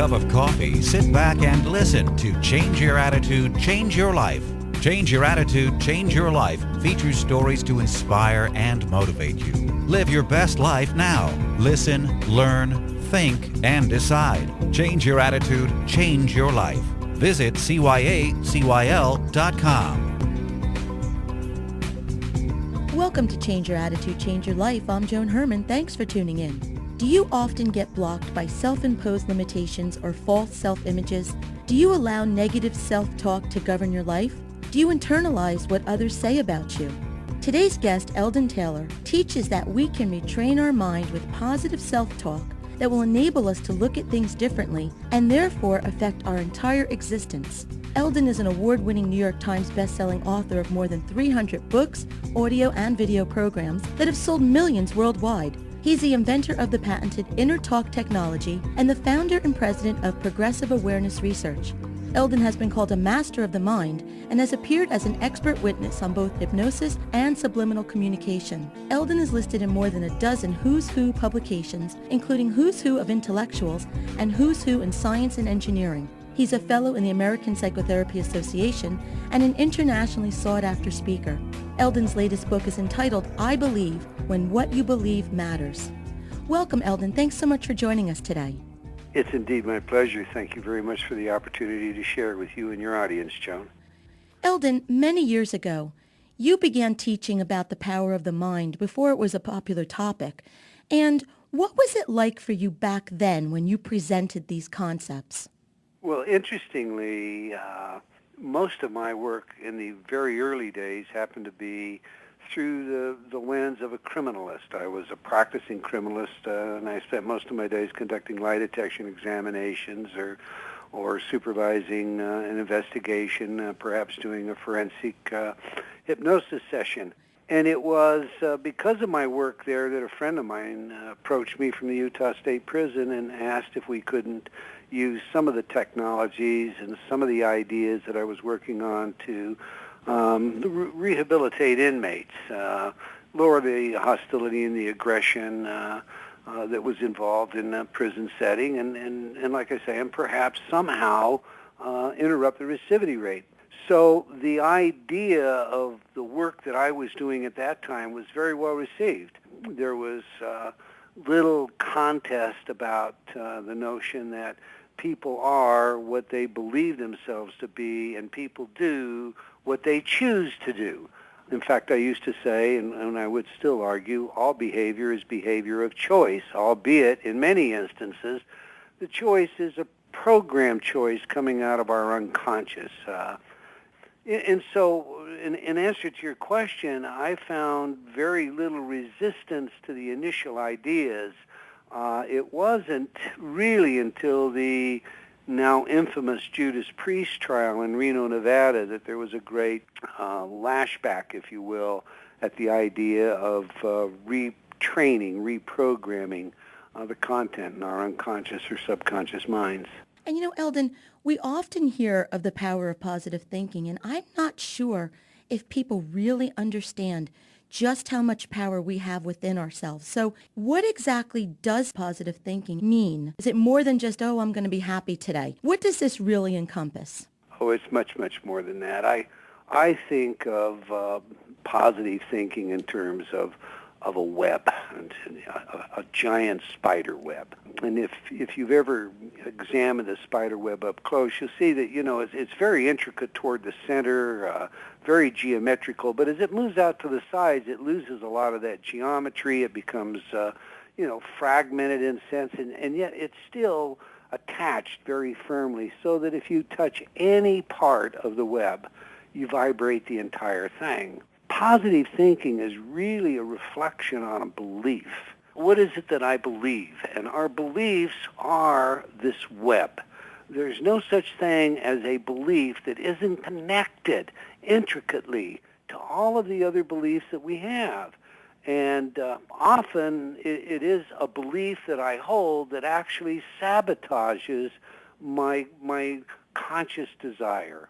cup of coffee, sit back and listen to Change Your Attitude, Change Your Life. Change Your Attitude, Change Your Life features stories to inspire and motivate you. Live your best life now. Listen, learn, think, and decide. Change your attitude, change your life. Visit CYACYL.com. Welcome to Change Your Attitude, Change Your Life. I'm Joan Herman. Thanks for tuning in. Do you often get blocked by self-imposed limitations or false self-images? Do you allow negative self-talk to govern your life? Do you internalize what others say about you? Today's guest, Eldon Taylor, teaches that we can retrain our mind with positive self-talk that will enable us to look at things differently and therefore affect our entire existence. Eldon is an award-winning New York Times best-selling author of more than 300 books, audio and video programs that have sold millions worldwide. He's the inventor of the patented InnerTalk technology and the founder and president of Progressive Awareness Research. Eldon has been called a master of the mind and has appeared as an expert witness on both hypnosis and subliminal communication. Eldon is listed in more than a dozen Who's Who publications, including Who's Who of Intellectuals and Who's Who in Science and Engineering. He's a fellow in the American Psychotherapy Association and an internationally sought-after speaker. Eldon's latest book is entitled, I Believe, When What You Believe Matters. Welcome, Eldon. Thanks so much for joining us today. It's indeed my pleasure. Thank you very much for the opportunity to share it with you and your audience, Joan. Eldon, many years ago, you began teaching about the power of the mind before it was a popular topic. And what was it like for you back then when you presented these concepts? Well, interestingly, most of my work in the very early days happened to be through the lens of a criminalist. I was a practicing criminalist, and I spent most of my days conducting lie detection examinations or supervising an investigation, perhaps doing a forensic hypnosis session. And it was because of my work there that a friend of mine approached me from the Utah State Prison and asked if we couldn't use some of the technologies and some of the ideas that I was working on to rehabilitate inmates, lower the hostility and the aggression that was involved in a prison setting, and like I say, and perhaps somehow interrupt the recidivity rate. So the idea of the work that I was doing at that time was very well received. There was little contest about the notion that people are what they believe themselves to be, and people do what they choose to do. In fact, I used to say, and I would still argue, all behavior is behavior of choice, albeit in many instances, the choice is a programmed choice coming out of our unconscious. And so, in answer to your question, I found very little resistance to the initial ideas. It wasn't really until the now infamous Judas Priest trial in Reno, Nevada, that there was a great lashback, if you will, at the idea of retraining, reprogramming the content in our unconscious or subconscious minds. And you know, Eldon, we often hear of the power of positive thinking, and I'm not sure if people really understand just how much power we have within ourselves. So what exactly does positive thinking mean? Is it more than just, oh, I'm going to be happy today? What does this really encompass? Oh, it's much, much more than that. I think of positive thinking in terms of a web, a giant spider web. And if you've ever examined a spider web up close, you'll see that, it's very intricate toward the center, very geometrical, but as it moves out to the sides, it loses a lot of that geometry. It becomes, fragmented in a sense, and yet it's still attached very firmly so that if you touch any part of the web, you vibrate the entire thing. Positive thinking is really a reflection on a belief. What is it that I believe? And our beliefs are this web. There's no such thing as a belief that isn't connected intricately to all of the other beliefs that we have. And often it is a belief that I hold that actually sabotages my conscious desire.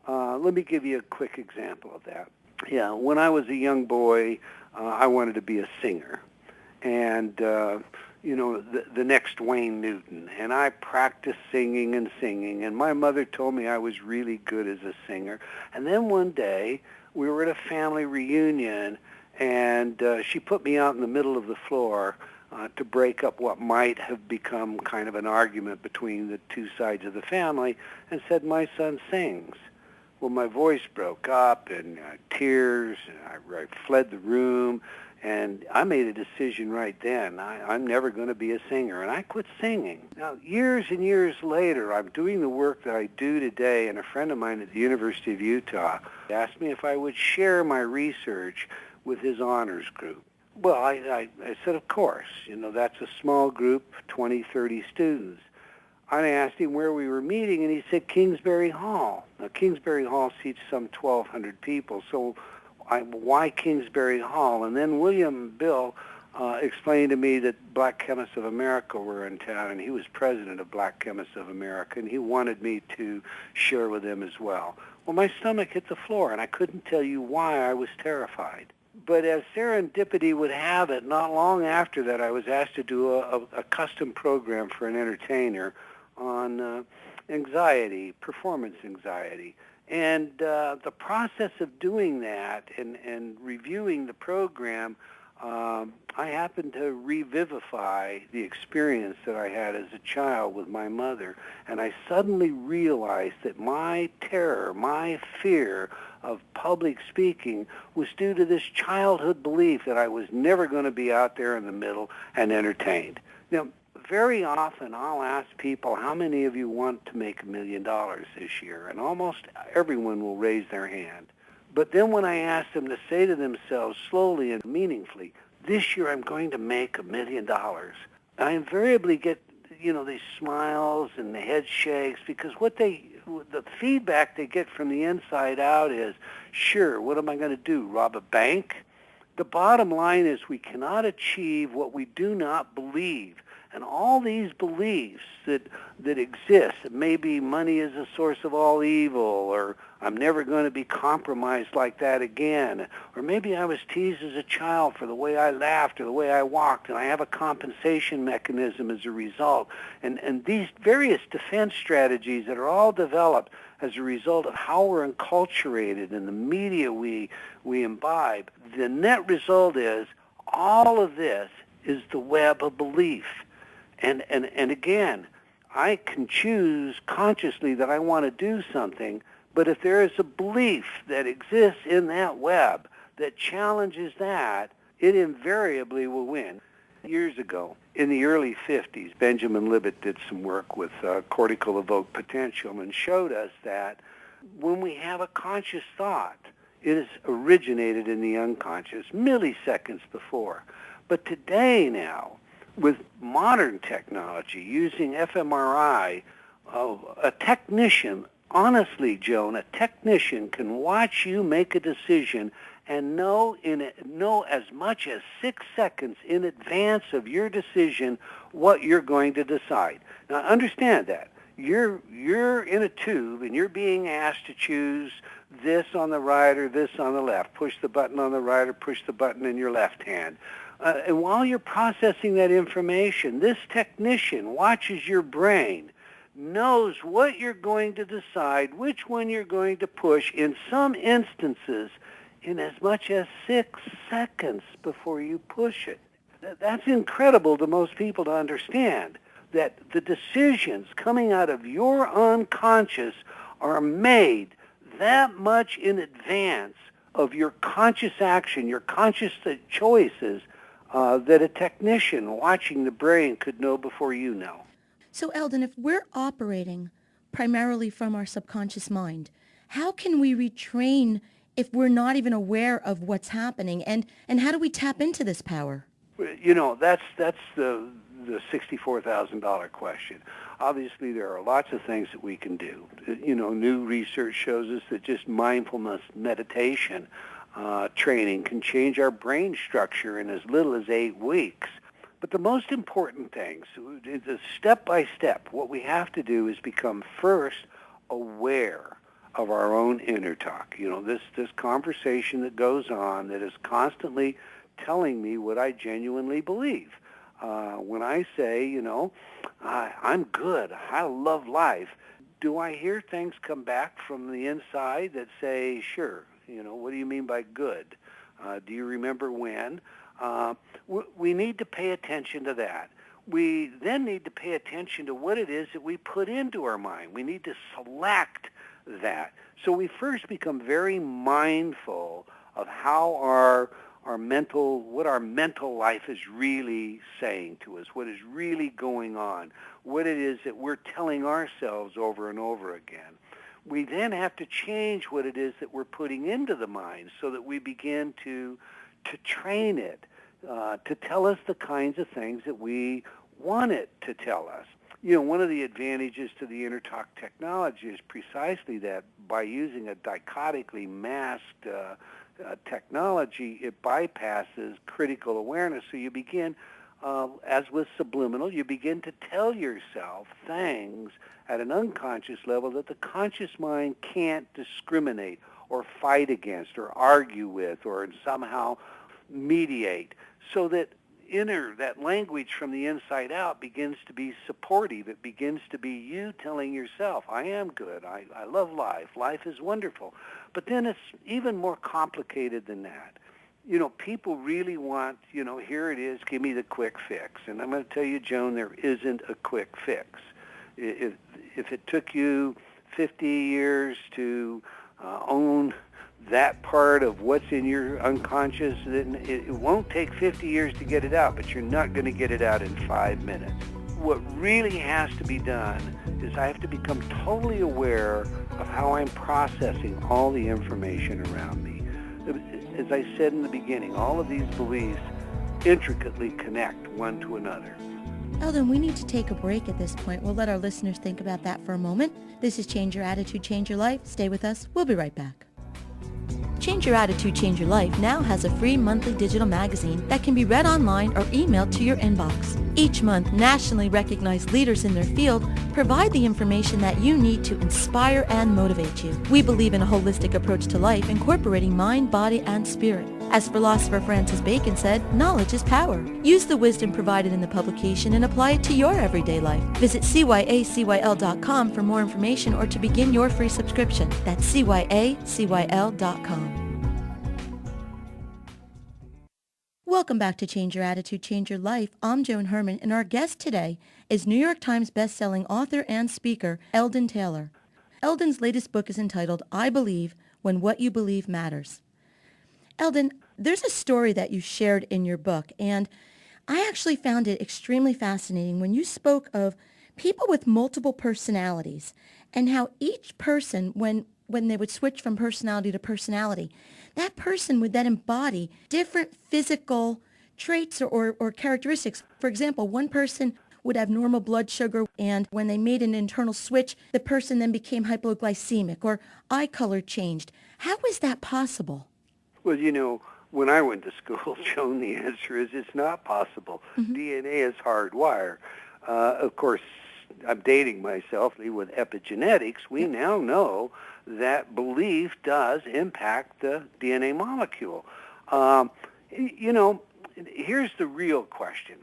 Let me give you a quick example of that. Yeah, when I was a young boy, I wanted to be a singer. And, the next Wayne Newton. And I practiced singing and singing, and my mother told me I was really good as a singer. And then one day, we were at a family reunion, and she put me out in the middle of the floor to break up what might have become kind of an argument between the two sides of the family, and said, "My son sings." Well, my voice broke up, and tears, and I fled the room, and I made a decision right then. I'm never going to be a singer, and I quit singing. Now, years and years later, I'm doing the work that I do today, and a friend of mine at the University of Utah asked me if I would share my research with his honors group. Well, I said, of course. That's a small group, 20, 30 students. I asked him where we were meeting, and he said Kingsbury Hall. Now, Kingsbury Hall seats some 1,200 people, so why Kingsbury Hall? And then William Bill explained to me that Black Chemists of America were in town, and he was president of Black Chemists of America, and he wanted me to share with them as well. Well, my stomach hit the floor, and I couldn't tell you why I was terrified. But as serendipity would have it, not long after that, I was asked to do a custom program for an entertainer on anxiety, performance anxiety. And the process of doing that and reviewing the program, I happened to revivify the experience that I had as a child with my mother. And I suddenly realized that my terror, my fear of public speaking was due to this childhood belief that I was never going to be out there in the middle and entertained. Now, very often I'll ask people, how many of you want to make $1 million this year? And almost everyone will raise their hand. But then when I ask them to say to themselves slowly and meaningfully, this year I'm going to make $1 million, I invariably get, these smiles and the head shakes, because the feedback they get from the inside out is, sure, what am I going to do, rob a bank? The bottom line is we cannot achieve what we do not believe. And all these beliefs that exist, maybe money is a source of all evil, or I'm never going to be compromised like that again, or maybe I was teased as a child for the way I laughed or the way I walked, and I have a compensation mechanism as a result. And these various defense strategies that are all developed as a result of how we're enculturated in the media we imbibe, the net result is all of this is the web of belief. And again, I can choose consciously that I want to do something, but if there is a belief that exists in that web that challenges that, it invariably will win. Years ago, in the early 50s, Benjamin Libet did some work with cortical evoked potential and showed us that when we have a conscious thought, it is originated in the unconscious milliseconds before. But today now, with modern technology, using fMRI, a technician, honestly, Joan, a technician can watch you make a decision and know as much as 6 seconds in advance of your decision what you're going to decide. Now, understand that. You're in a tube and you're being asked to choose this on the right or this on the left. Push the button on the right or push the button in your left hand. And while you're processing that information, this technician watches your brain, knows what you're going to decide, which one you're going to push, in some instances, in as much as 6 seconds before you push it. That's incredible to most people to understand, that the decisions coming out of your unconscious are made that much in advance of your conscious action, your conscious choices, that a technician watching the brain could know before you know. So, Eldon, if we're operating primarily from our subconscious mind, how can we retrain if we're not even aware of what's happening? And how do we tap into this power? That's the $64,000 question. Obviously, there are lots of things that we can do. New research shows us that just mindfulness meditation training can change our brain structure in as little as 8 weeks. But the most important things, step by step, what we have to do is become first aware of our own inner talk. This conversation that goes on that is constantly telling me what I genuinely believe. When I say, I'm good, I love life, do I hear things come back from the inside that say, sure, what do you mean by good? Do you remember when? We need to pay attention to that. We then need to pay attention to what it is that we put into our mind. We need to select that. So we first become very mindful of how what our mental life is really saying to us, what is really going on, what it is that we're telling ourselves over and over again. We then have to change what it is that we're putting into the mind so that we begin to train it to tell us the kinds of things that we want it to tell us. One of the advantages to the InnerTalk technology is precisely that by using a dichotically masked technology, it bypasses critical awareness. So you begin, as with Subliminal, you begin to tell yourself things at an unconscious level that the conscious mind can't discriminate or fight against or argue with or somehow mediate, so that that language from the inside out begins to be supportive. It begins to be you telling yourself, I am good, I love life, life is wonderful. But then it's even more complicated than that. People really want, here it is, give me the quick fix. And I'm going to tell you, Joan, there isn't a quick fix. If it took you 50 years to own that part of what's in your unconscious, then it won't take 50 years to get it out, but you're not going to get it out in 5 minutes. What really has to be done is I have to become totally aware of how I'm processing all the information around me. As I said in the beginning, all of these beliefs intricately connect one to another. Eldon, we need to take a break at this point. We'll let our listeners think about that for a moment. This is Change Your Attitude, Change Your Life. Stay with us. We'll be right back. Change Your Attitude, Change Your Life now has a free monthly digital magazine that can be read online or emailed to your inbox. Each month, nationally recognized leaders in their field provide the information that you need to inspire and motivate you. We believe in a holistic approach to life, incorporating mind, body, and spirit. As philosopher Francis Bacon said, knowledge is power. Use the wisdom provided in the publication and apply it to your everyday life. Visit CYACYL.com for more information or to begin your free subscription. That's CYACYL.com. Welcome back to Change Your Attitude, Change Your Life. I'm Joan Herman, and our guest today is New York Times bestselling author and speaker, Eldon Taylor. Eldon's latest book is entitled, I Believe When What You Believe Matters. Eldon, there's a story that you shared in your book, and I actually found it extremely fascinating when you spoke of people with multiple personalities and how each person, when they would switch from personality to personality, that person would then embody different physical traits or characteristics. For example, one person would have normal blood sugar, and when they made an internal switch, the person then became hypoglycemic or eye color changed. How is that possible? Well, when I went to school, Joan, the answer is it's not possible. Mm-hmm. DNA is hardwired. Of course, I'm dating myself. With epigenetics, we now know that belief does impact the DNA molecule. Here's the real question.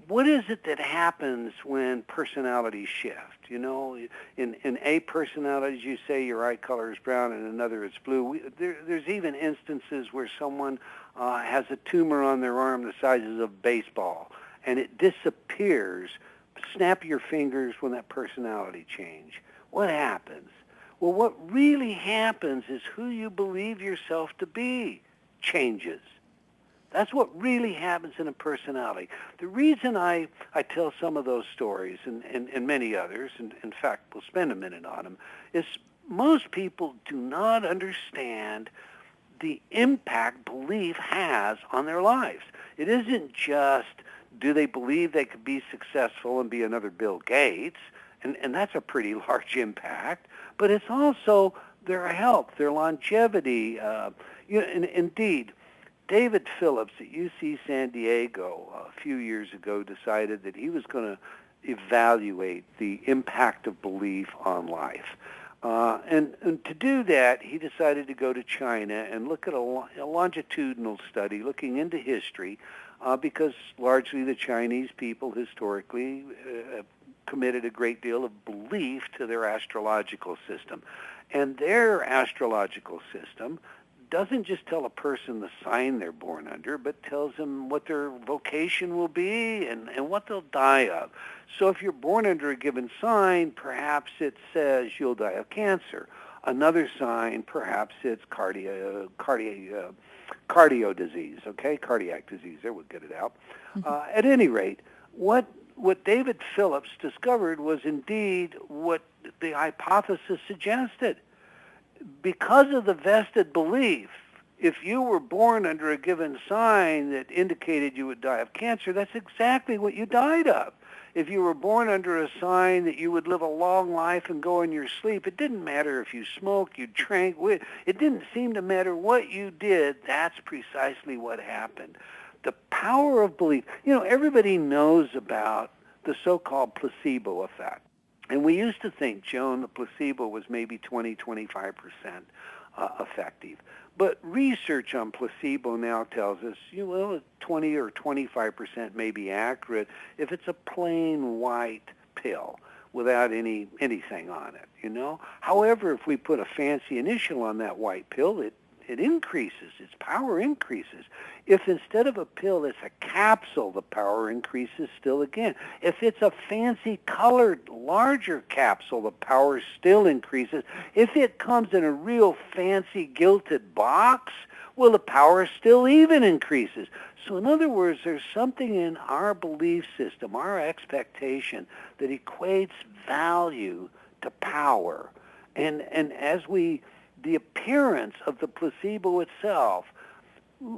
What is it that happens when personalities shift? In A personalities, you say your eye color is brown, and another it's blue. There's even instances where someone has a tumor on their arm the size of a baseball, and it disappears. Snap your fingers when that personality change. What happens? Well, what really happens is who you believe yourself to be changes. That's what really happens in a personality. The reason I tell some of those stories and many others, and in fact we'll spend a minute on them, is most people do not understand the impact belief has on their lives. It isn't just do they believe they could be successful and be another Bill Gates, and that's a pretty large impact, but it's also their health, their longevity. Indeed, David Phillips at UC San Diego a few years ago decided that he was going to evaluate the impact of belief on life. And to do that, he decided to go to China and look at a longitudinal study looking into history, because largely the Chinese people historically committed a great deal of belief to their astrological system. And their astrological system doesn't just tell a person the sign they're born under, but tells them what their vocation will be and what they'll die of. So if you're born under a given sign, perhaps it says you'll die of cancer. Another sign, perhaps it's cardio disease, okay? Cardiac disease, there, we'll get it out. At any rate, what David Phillips discovered was indeed what the hypothesis suggested. Because of the vested belief, if you were born under a given sign that indicated you would die of cancer, that's exactly what you died of. If you were born under a sign that you would live a long life and go in your sleep, it didn't matter if you smoked, you drank, it didn't seem to matter what you did, that's precisely what happened. The power of belief. You know, everybody knows about the so-called placebo effect. And we used to think, Joan, the placebo was maybe 20-25% effective. But research on placebo now tells us, 20 or 25% may be accurate if it's a plain white pill without anything on it, However, if we put a fancy initial on that white pill, it increases, its power increases. If instead of a pill it's a capsule, the power increases still again. If it's a fancy colored, larger capsule, the power still increases. If it comes in a real fancy gilded box, well, the power still even increases. So in other words, there's something in our belief system, our expectation, that equates value to power. And as the appearance of the placebo itself,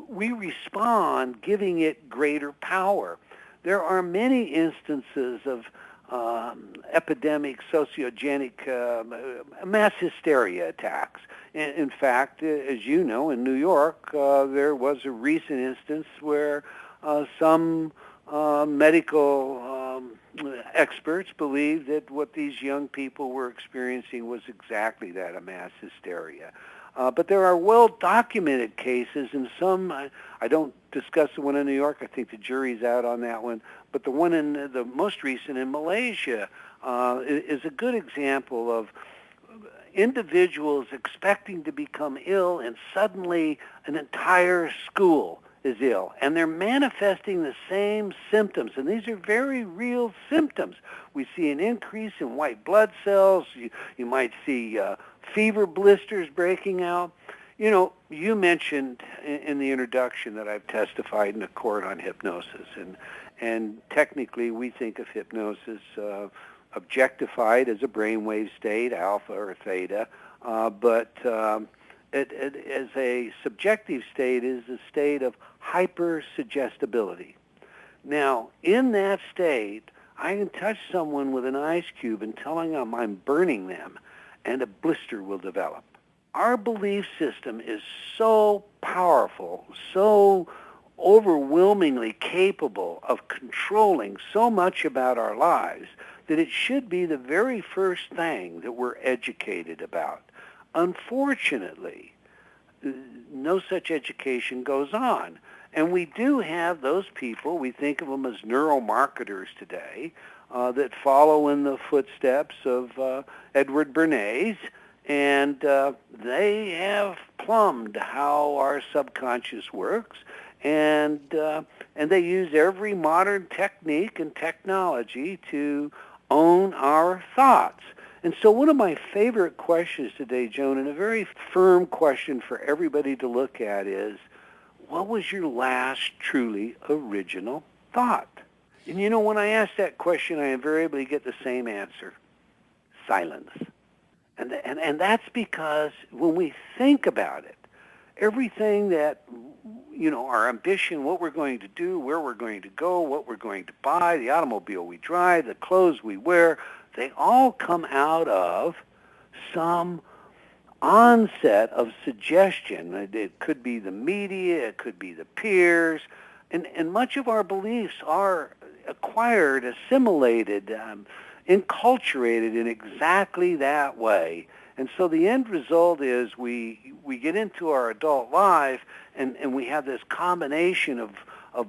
we respond giving it greater power. There are many instances of epidemic, sociogenic, mass hysteria attacks. In fact, as you know, in New York, there was a recent instance where some medical experts believed that what these young people were experiencing was exactly that, a mass hysteria. But there are well-documented cases, and some, I don't discuss the one in New York, I think the jury's out on that one, but the one in the most recent in Malaysia is a good example of individuals expecting to become ill, and suddenly an entire school is ill, and they're manifesting the same symptoms, and these are very real symptoms. We see an increase in white blood cells. You might see fever blisters breaking out. You mentioned in the introduction that I've testified in a court on hypnosis, and technically we think of hypnosis objectified as a brainwave state, alpha or theta, but it as a subjective state is a state of hypersuggestibility. Now, in that state, I can touch someone with an ice cube and telling them I'm burning them, and a blister will develop. Our belief system is so powerful, so overwhelmingly capable of controlling so much about our lives that it should be the very first thing that we're educated about. Unfortunately, no such education goes on. And we do have those people, we think of them as neuromarketers today, that follow in the footsteps of Edward Bernays, and they have plumbed how our subconscious works, and they use every modern technique and technology to own our thoughts. And so one of my favorite questions today, Joan, and a very firm question for everybody to look at is, what was your last truly original thought? And when I ask that question, I invariably get the same answer: silence. And that's because when we think about it, everything that, our ambition, what we're going to do, where we're going to go, what we're going to buy, the automobile we drive, the clothes we wear, they all come out of some onset of suggestion. It could be the media, it could be the peers, and much of our beliefs are acquired, assimilated, enculturated in exactly that way. And so the end result is we get into our adult life and we have this combination of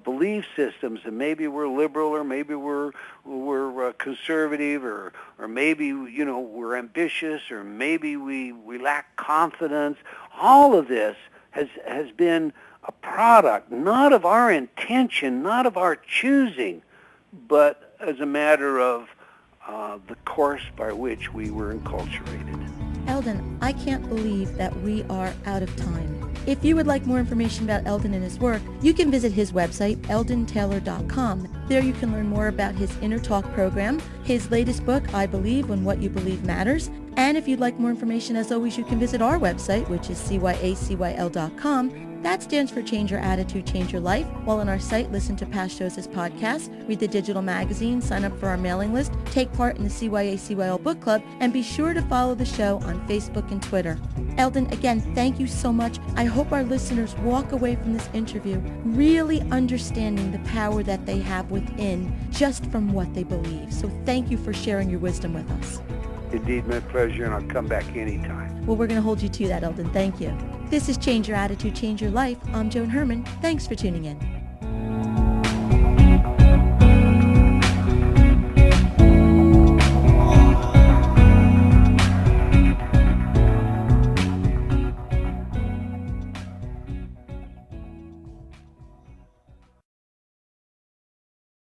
belief systems, and maybe we're liberal, or maybe we're conservative, or maybe we're ambitious, or maybe we lack confidence. All of this has been a product not of our intention, not of our choosing, but as a matter of the course by which we were enculturated. Eldon, I can't believe that we are out of time. If you would like more information about Eldon and his work, you can visit his website, eldontaylor.com. There you can learn more about his InnerTalk program, his latest book, I Believe When What You Believe Matters. And if you'd like more information, as always, you can visit our website, which is CYACYL.com. That stands for Change Your Attitude, Change Your Life. While on our site, listen to past shows as podcasts, read the digital magazine, sign up for our mailing list, take part in the CYACYL book club, and be sure to follow the show on Facebook and Twitter. Eldon, again, thank you so much. I hope our listeners walk away from this interview really understanding the power that they have within just from what they believe. So thank you for sharing your wisdom with us. Indeed, my pleasure, and I'll come back anytime. Well, we're going to hold you to that, Eldon. Thank you. This is Change Your Attitude, Change Your Life. I'm Joan Herman. Thanks for tuning in.